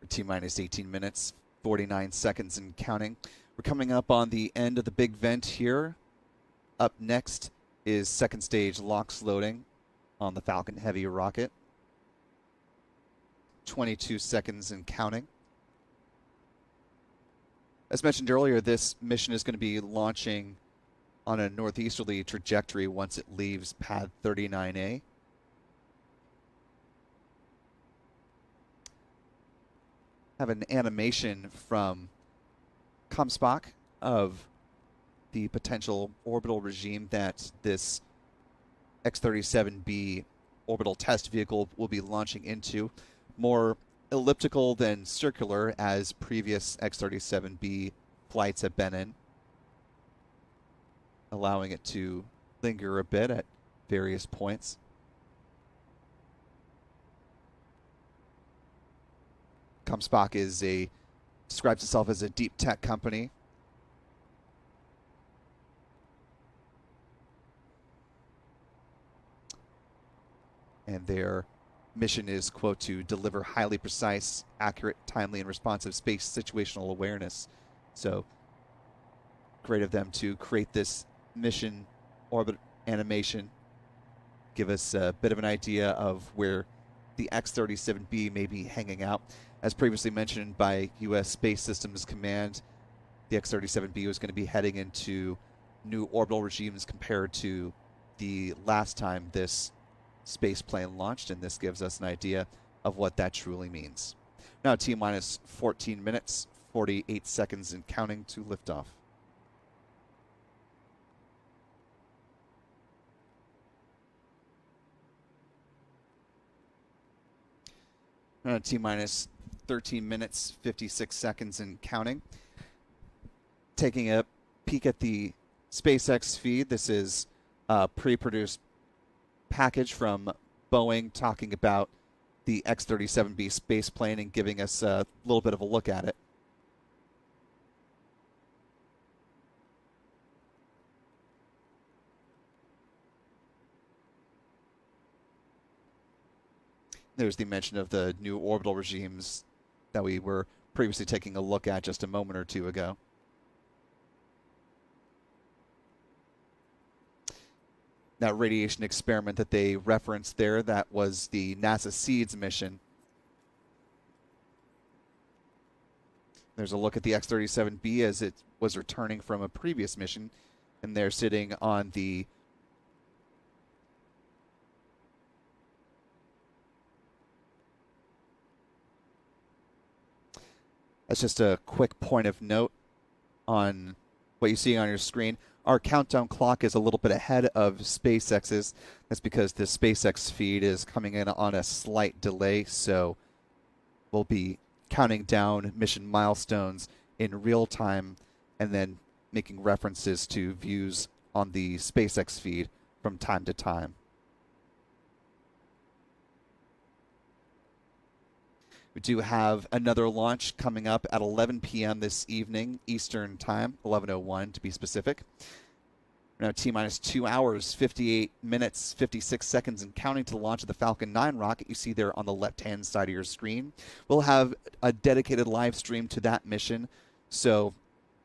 T-minus 18 minutes, 49 seconds and counting. We're coming up on the end of the big vent here. Up next is second stage LOX loading on the Falcon Heavy rocket. 22 seconds and counting. As mentioned earlier, this mission is going to be launching on a northeasterly trajectory once it leaves pad 39A. Have an animation from Comspock of the potential orbital regime that this X-37B orbital test vehicle will be launching into. More elliptical than circular, as previous X-37B flights have been in, allowing it to linger a bit at various points. Comspock describes itself as a deep tech company. And their mission is, quote, to deliver highly precise, accurate, timely, and responsive space situational awareness. So great of them to create this mission orbit animation, give us a bit of an idea of where the X-37B may be hanging out. As previously mentioned by U.S. Space Systems Command, the X-37B was going to be heading into new orbital regimes compared to the last time this space plane launched, and this gives us an idea of what that truly means. Now T-minus 14 minutes, 48 seconds and counting to liftoff. T-minus 13 minutes, 56 seconds and counting. Taking a peek at the SpaceX feed, this is a pre-produced package from Boeing talking about the X-37B space plane and giving us a little bit of a look at it. There's the mention of the new orbital regimes that we were previously taking a look at just a moment or two ago. That radiation experiment that they referenced there, that was the NASA SEEDS mission. There's a look at the X-37B as it was returning from a previous mission, and they're sitting on the That's just a quick point of note on what you see on your screen. Our countdown clock is a little bit ahead of SpaceX's. That's because the SpaceX feed is coming in on a slight delay, so we'll be counting down mission milestones in real time and then making references to views on the SpaceX feed from time to time. We do have another launch coming up at 11 p.m. this evening, Eastern Time, 11:01 to be specific. We're now T-minus 2 hours, 58 minutes, 56 seconds, and counting to the launch of the Falcon9 rocket you see there on the left-hand side of your screen. We'll have a dedicated live stream to that mission, so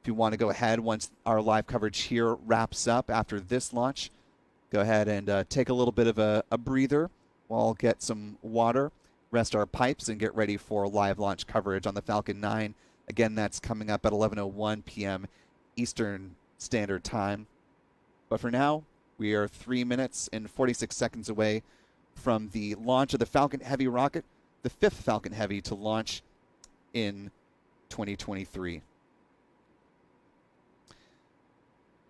if you want to go ahead once our live coverage here wraps up after this launch, go ahead and take a little bit of a breather. We'll get some water, rest our pipes, and get ready for live launch coverage on the Falcon 9. Again, that's coming up at 11:01 p.m. Eastern Standard Time. But for now, we are 3 minutes and 46 seconds away from the launch of the Falcon Heavy rocket, the fifth Falcon Heavy to launch in 2023.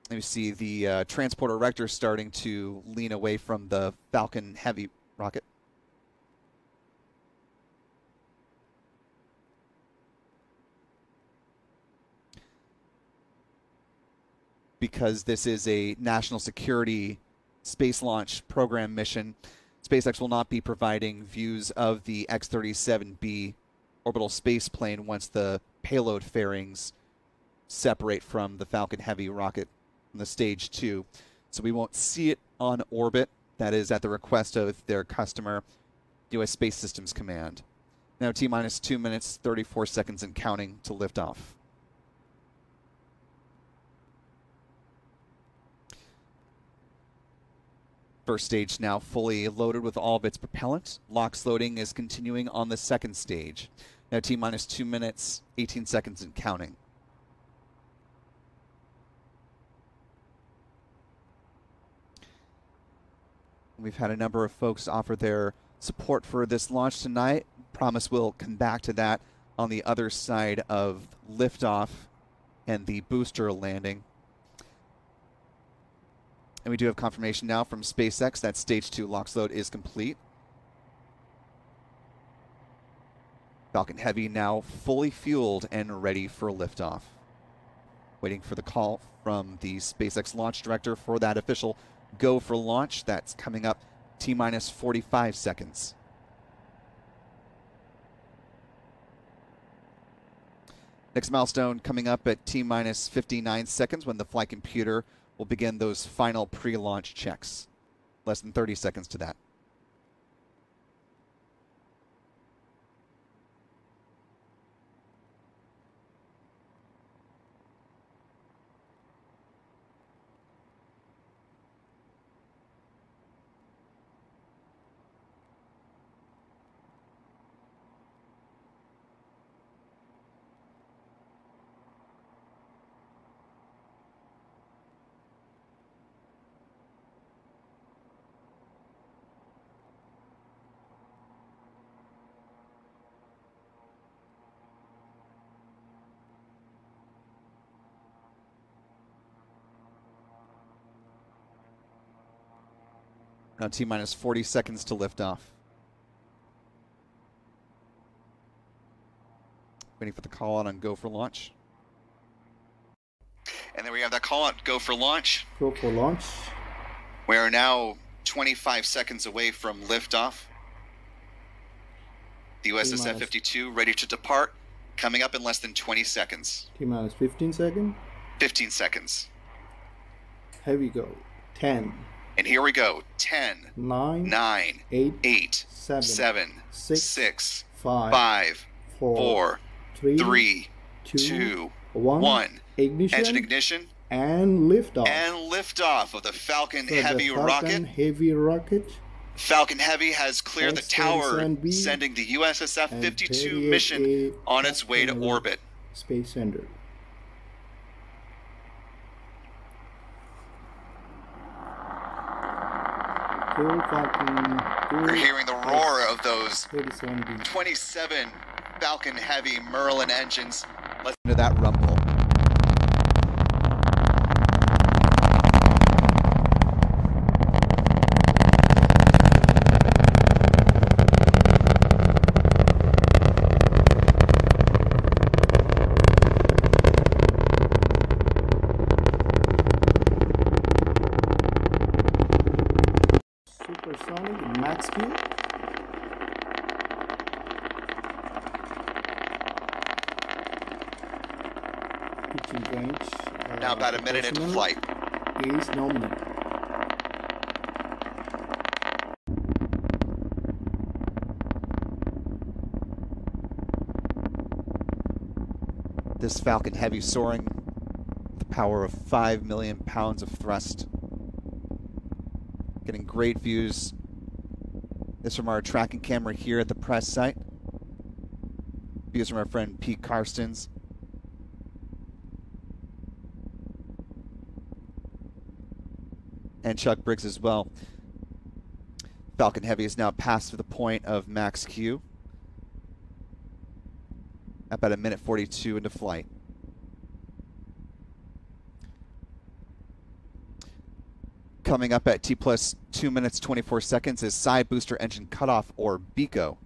And you see the transporter erector starting to lean away from the Falcon Heavy rocket. Because this is a national security space launch program mission, SpaceX will not be providing views of the X-37B orbital space plane once the payload fairings separate from the Falcon Heavy rocket on the stage 2. So we won't see it on orbit. That is at the request of their customer, U.S. Space Systems Command. Now T-minus 2 minutes, 34 seconds and counting to liftoff. First stage now fully loaded with all of its propellant. LOX loading is continuing on the second stage. Now T-minus 2 minutes, 18 seconds and counting. We've had a number of folks offer their support for this launch tonight. Promise we'll come back to that on the other side of liftoff and the booster landing. And we do have confirmation now from SpaceX that Stage 2 LOX load is complete. Falcon Heavy now fully fueled and ready for liftoff. Waiting for the call from the SpaceX launch director for that official go for launch. That's coming up T-minus 45 seconds. Next milestone coming up at T-minus 59 seconds when the flight computer will begin those final pre-launch checks. Less than 30 seconds to that. Now T-minus 40 seconds to lift off. Waiting for the call out on go for launch. And there we have that call out, go for launch. Go for launch. We are now 25 seconds away from liftoff. The USSF-52 ready to depart, coming up in less than 20 seconds. T-minus 15 seconds. 15 seconds. Here we go. 10. And here we go. 10, 9, 8, 7, 6, 5, 4, 3, 2, 1. Ignition. Engine ignition. And liftoff. And liftoff of the Falcon So Heavy the Falcon rocket. Heavy rocket. Falcon Heavy has cleared the tower, X-37B sending the USSF-52 and mission on its way to Canaveral orbit. Space Center. We're hearing the roar of those X-37B. 27 Falcon Heavy Merlin engines. Let's listen to that rumble. Supersonic max Q. Pitching range. Now about a minute into flight. Is Nominal. This Falcon Heavy soaring with the power of 5 million pounds of thrust. Getting great views. This from our tracking camera here at the press site. Views from our friend Pete Karstens. And Chuck Briggs as well. Falcon Heavy is now past the point of max Q. About a minute 42 into flight. Coming up at T plus 2 minutes 24 seconds is side booster engine cutoff, or BECO.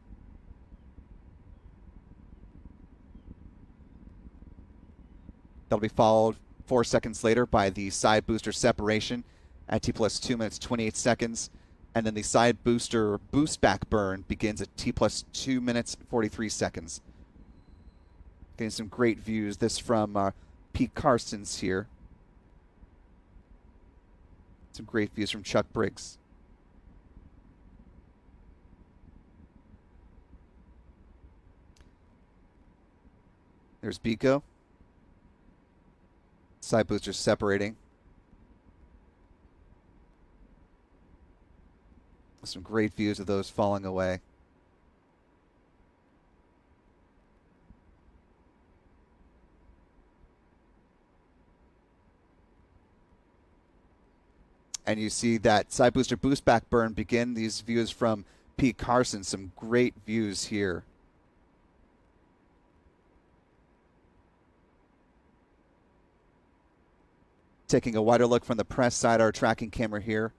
That'll be followed 4 seconds later by the side booster separation at T plus 2 minutes 28 seconds. And then the side booster boost back burn begins at T plus 2 minutes 43 seconds. Getting some great views. This from Pete Karstens here. Some great views from Chuck Briggs. There's Biko. Side boosters separating. Some great views of those falling away. And you see that side booster boost back burn begin. These views from Pete Carson. Some great views here. Taking a wider look from the press side, our tracking camera here.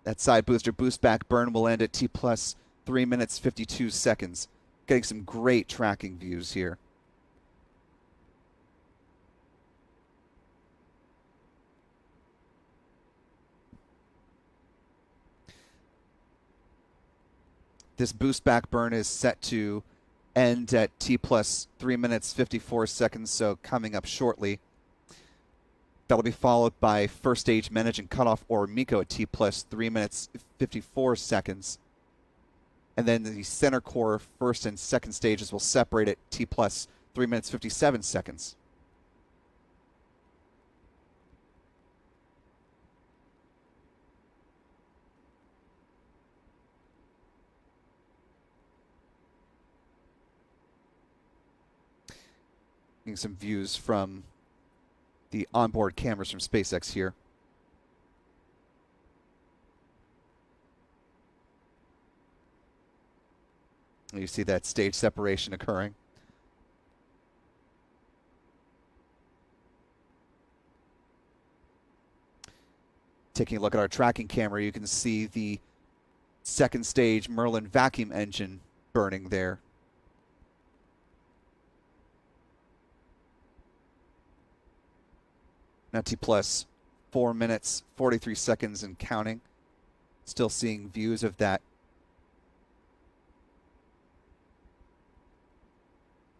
That side booster boost back burn will end at T plus 3 minutes 52 seconds. Getting some great tracking views here. This boost back burn is set to end at T plus 3 minutes 54 seconds, so coming up shortly. That'll be followed by first stage manage and cutoff or MECO at T plus 3 minutes 54 seconds. And then the center core first and second stages will separate at T plus 3 minutes 57 seconds. Getting some views from the onboard cameras from SpaceX here. You see that stage separation occurring. Taking a look at our tracking camera, you can see the second stage Merlin vacuum engine burning there. Now T plus 4 minutes, 43 seconds and counting. Still seeing views of that.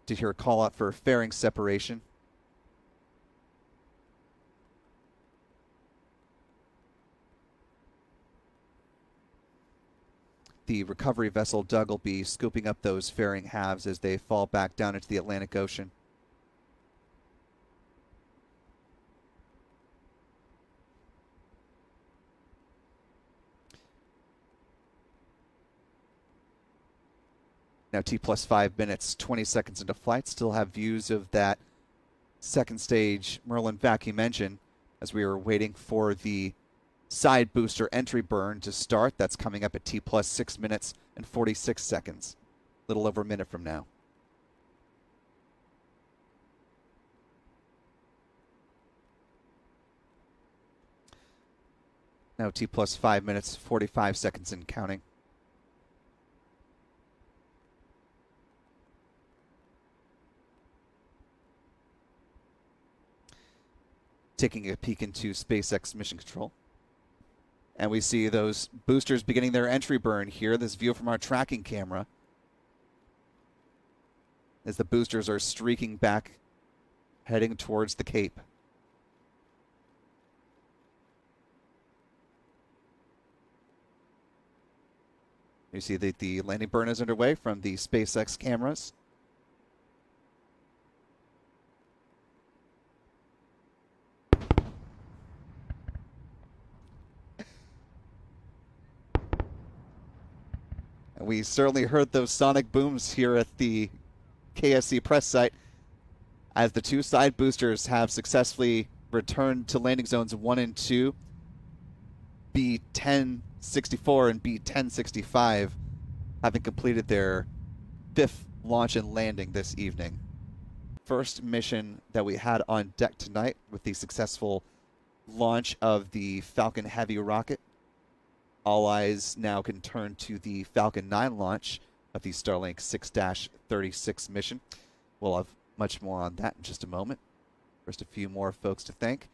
Did hear a call out for fairing separation. The recovery vessel Doug will be scooping up those fairing halves as they fall back down into the Atlantic Ocean. Now T plus 5 minutes, 20 seconds into flight. Still have views of that second stage Merlin vacuum engine as we are waiting for the side booster entry burn to start. That's coming up at T plus 6 minutes and 46 seconds. A little over a minute from now. Now T plus 5 minutes, 45 seconds and counting. Taking a peek into SpaceX mission control. And we see those boosters beginning their entry burn here. This view from our tracking camera as the boosters are streaking back, heading towards the Cape. You see that the landing burn is underway from the SpaceX cameras. We certainly heard those sonic booms here at the KSC press site as the two side boosters have successfully returned to landing zones 1 and 2. B-1064 and B-1065 having completed their 5th launch and landing this evening. First mission that we had on deck tonight with the successful launch of the Falcon Heavy rocket. All eyes now can turn to the Falcon9 launch of the Starlink 6-36 mission. We'll have much more on that in just a moment. First, a few more folks to thank.